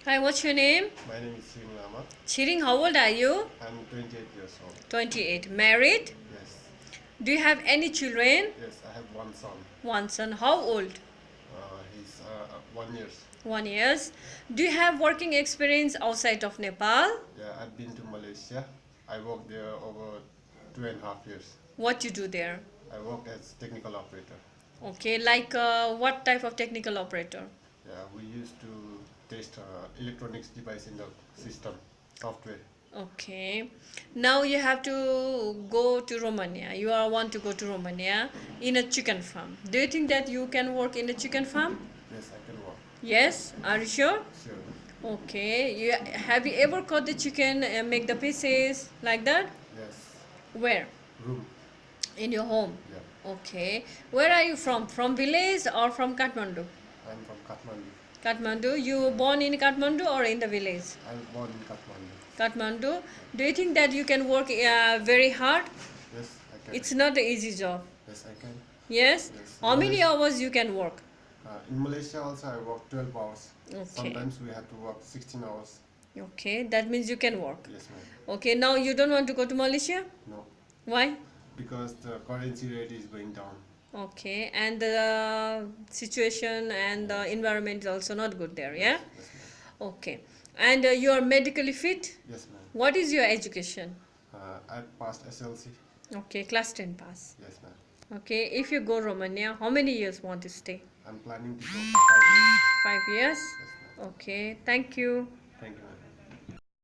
Hi, what's your name? My name is Tsering Lama. Tsering, how old are you? I'm 28 years old. 28. Married? Yes. Do you have any children? Yes, I have one son. One son. How old? He's 1 year. 1 years. Do you have working experience outside of Nepal? Yeah, I've been to Malaysia. I worked there over 2.5 years. What you do there? I worked as technical operator. Okay, like what type of technical operator? Yeah, we used to test electronics device in the system, software. Okay. Now you have to go to Romania. You are want to go to Romania in a chicken farm. Do you think that you can work in a chicken farm? Yes, I can work. Yes. Are you sure? Sure. Okay. Have you ever caught the chicken and make the pieces like that? Yes. Where? Room. In your home. Yeah. Okay. Where are you from? From village or from Kathmandu? I'm from Kathmandu. Kathmandu. You born in Kathmandu or in the village? I was born in Kathmandu. Kathmandu. Do you think that you can work very hard? Yes, I can. It's not an easy job. Yes, I can. Yes. Yes. How many hours you can work? In Malaysia also I work 12 hours. Okay. Sometimes we have to work 16 hours. Okay. That means you can work. Yes, ma'am. Okay. Now you don't want to go to Malaysia? No, Why? because the currency rate is going down. Okay. And the situation and the environment is also not good there. Yeah. Yes, ma'am. Okay. And you are medically fit? Yes, ma'am. What is your education? I passed SLC. Okay, class 10 pass. Yes, ma'am. Okay, if you go Romania, how many years want to stay? I'm planning to go for 5 years. 5 years? Yes, ma'am. Okay, thank you. Thank you, ma'am.